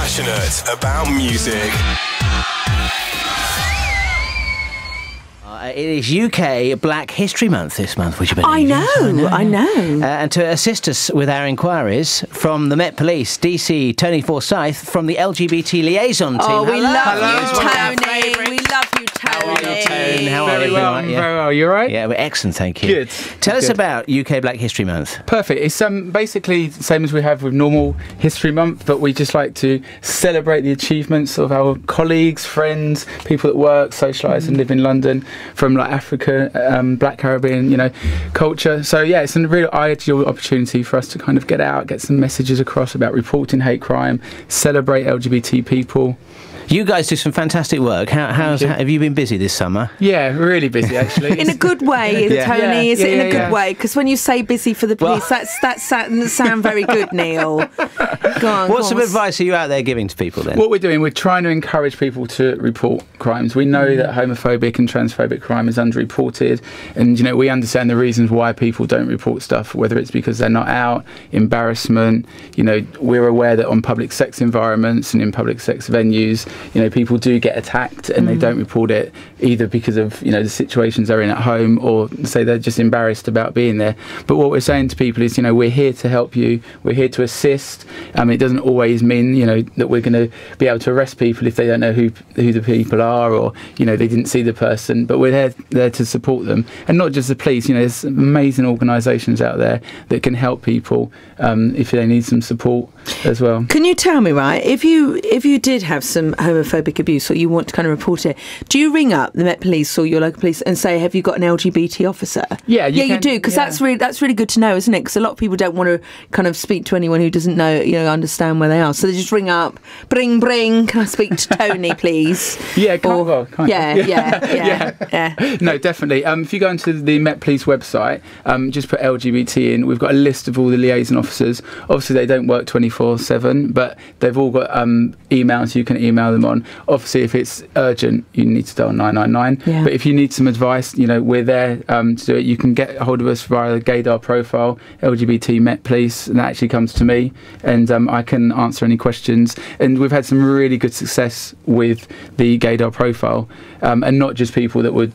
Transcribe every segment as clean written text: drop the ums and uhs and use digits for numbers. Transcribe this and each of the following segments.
Passionate about music. It is UK Black History Month this month, would you believe? I know. And to assist us with our inquiries, from the Met Police, DC, Tony Forsyth, from the LGBT liaison team. Oh, we love Hello. you, Tony. We love you, Tony. How are you? Very well. Very well. You all right? Yeah, we're excellent, thank you. Good. Tell us about UK Black History Month. Perfect. It's basically the same as we have with normal History Month, but we just like to celebrate the achievements of our colleagues, friends, people that work, socialise and live in London, from like Africa, Black Caribbean, culture. So yeah, it's a real ideal opportunity for us to kind of get out, get some messages across about reporting hate crime, celebrate LGBT people. You guys do some fantastic work. Have you been busy this summer? Yeah, really busy actually. In a good way, Tony. Is it in a good way? Because when you say busy for the police, that doesn't sound very good, Neil. Go on. What sort of advice are you out there giving to people then? What we're doing, we're trying to encourage people to report crimes. We know that homophobic and transphobic crime is underreported, and we understand the reasons why people don't report stuff, whether it's because they're not out, embarrassment. We're aware that on public sex environments and in public sex venues, people do get attacked and they don't report it, either because of the situations they're in at home, or say they're just embarrassed about being there. But what we're saying to people is, we're here to help you, we're here to assist. It doesn't always mean that we're going to be able to arrest people if they don't know who the people are, or they didn't see the person, but we're there to support them. And not just the police, there's amazing organisations out there that can help people if they need some support as well. Can you tell me, right, if you did have some homophobic abuse, or you want to kind of report it, do you ring up the Met Police or your local police and say, have you got an LGBT officer? Yeah, you do, because that's really good to know, isn't it? Because a lot of people don't want to kind of speak to anyone who doesn't know, understand where they are, so they just ring up, bring, can I speak to Tony, please? Yeah, yeah. No, definitely. If you go into the Met Police website, just put LGBT in, we've got a list of all the liaison officers. Obviously they don't work 24/7, but they've all got emails you can email them on. Obviously, if it's urgent, you need to dial 999. But if you need some advice, we're there to do it. You can get hold of us via the Gaydar profile, LGBT Met Police, and that actually comes to me, and I can answer any questions. And we've had some really good success with the Gaydar profile, and not just people that would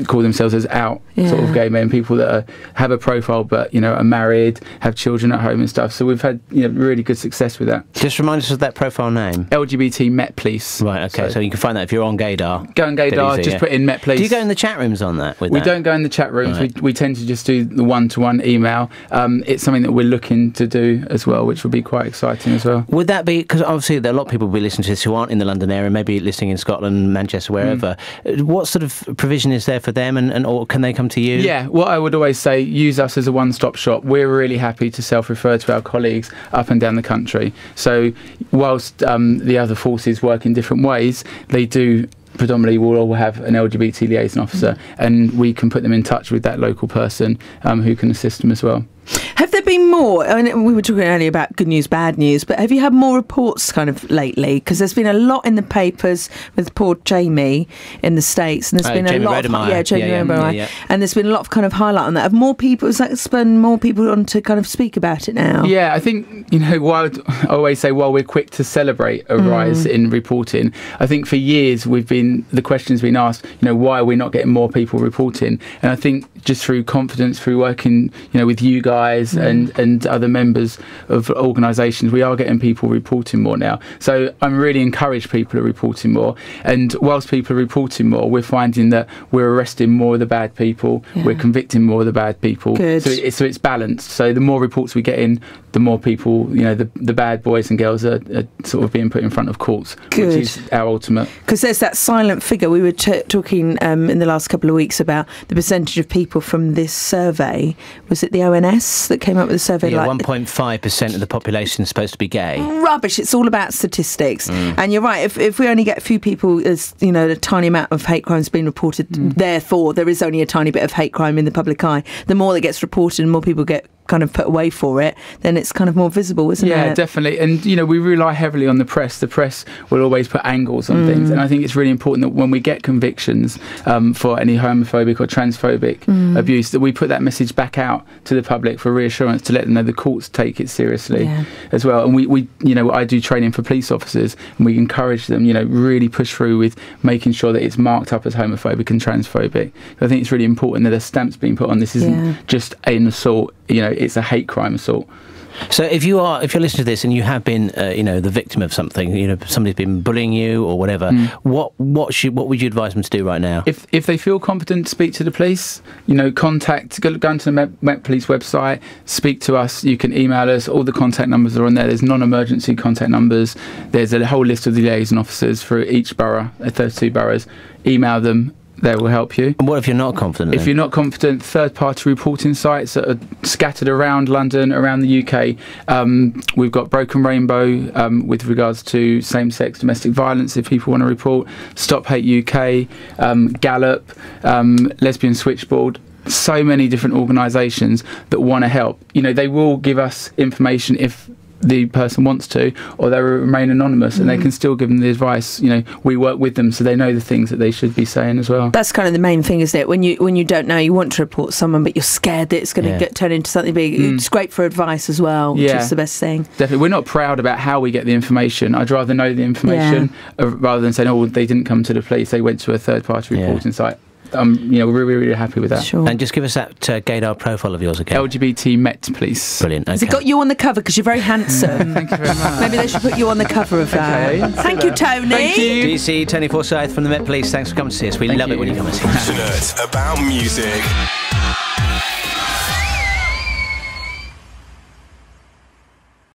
call themselves as out sort of gay men, people that have a profile but are married, have children at home and stuff. So we've had really good success with that. Just remind us of that profile name. LGBT Met Police. Right, okay, so you can find that if you're on Gaydar. Go on Gaydar, just put in Met Police. Do you go in the chat rooms on that? We don't go in the chat rooms. Right. We tend to just do the one-to-one email. It's something that we're looking to do as well, which will be quite exciting as well. Would that be, because obviously there are a lot of people who will be listening to this who aren't in the London area, maybe listening in Scotland, Manchester, wherever. What sort of provision is there for them, or can they come to you? Yeah, what I would always say, use us as a one-stop shop. We're really happy to self-refer to our colleagues up and down the country. So whilst the other forces work in different ways, they do predominantly will all have an LGBT liaison officer, and we can put them in touch with that local person who can assist them as well. Have there been more? I mean, we were talking earlier about good news, bad news, but have you had more reports kind of lately? Because there's been a lot in the papers with poor Jamie in the States, and there's been a lot of Jamie Rodemeyer, and there's been a lot of kind of highlight on that. Have more people? Has that spurred more people on to kind of speak about it now? Yeah, I think while I always say while we're quick to celebrate a rise in reporting, I think for years the question's been asked, why are we not getting more people reporting? And I think just through confidence, through working, with you guys and other members of organisations, we are getting people reporting more now. So I'm really encouraged people are reporting more. And whilst people are reporting more, we're finding that we're arresting more of the bad people, we're convicting more of the bad people. Good. So it's balanced. So the more reports we get in, the more people, the bad boys and girls are sort of being put in front of courts, which is our ultimate. Because there's that silent figure. We were talking in the last couple of weeks about the percentage of people from this survey. Was it the ONS that came up with a survey? Yeah, 1.5% of the population is supposed to be gay. Rubbish. It's all about statistics. And you're right. If we only get a few people, as a tiny amount of hate crimes being reported, therefore there is only a tiny bit of hate crime in the public eye. The more that gets reported and more people get kind of put away for it, then it's kind of more visible, isn't it? Yeah, definitely. And, you know, we rely heavily on the press. The press will always put angles on things. And I think it's really important that when we get convictions for any homophobic or transphobic abuse, that we put that message back out to the public for reassurance, to let them know the courts take it seriously as well. And we you know, I do training for police officers, and we encourage them, you know, really push through with making sure that it's marked up as homophobic and transphobic. I think it's really important that a stamp's being put on. This isn't just an assault, you know, it's a hate crime assault. So if you're listening to this and you have been, you know, the victim of something, you know, somebody's been bullying you or whatever, what would you advise them to do right now? If they feel confident, speak to the police. You know, go onto the Met Police website, speak to us. You can email us. All the contact numbers are on there. There's non-emergency contact numbers. There's a whole list of the liaison officers for each borough, 32 boroughs. Email them. They will help you. And what if you're not confident? If you're not confident, third-party reporting sites that are scattered around London, around the UK. We've got Broken Rainbow with regards to same-sex domestic violence, if people want to report. Stop Hate UK, Gallup, Lesbian Switchboard. So many different organisations that want to help. You know, they will give us information if the person wants to, or they will remain anonymous, and they can still give them the advice. You know, we work with them so they know the things that they should be saying as well. That's kind of the main thing, isn't it? When you don't know, you want to report someone, but you're scared that it's going to turn into something big. It's great for advice as well, which is the best thing. Definitely. We're not proud about how we get the information. I'd rather know the information rather than saying, oh, they didn't come to the police, they went to a third-party reporting site. You know, we're really, really happy with that. Sure. And just give us that Gaydar profile of yours again. LGBT Met, please. Brilliant. Okay. Has it got you on the cover? Because you're very handsome. Thank you very much. Maybe they should put you on the cover of that. Okay. Thank you, Tony. Thank you. DC, Tony Forsyth from the Met Police. Thanks for coming to see us. We love it when you come and see us. Passionate about music.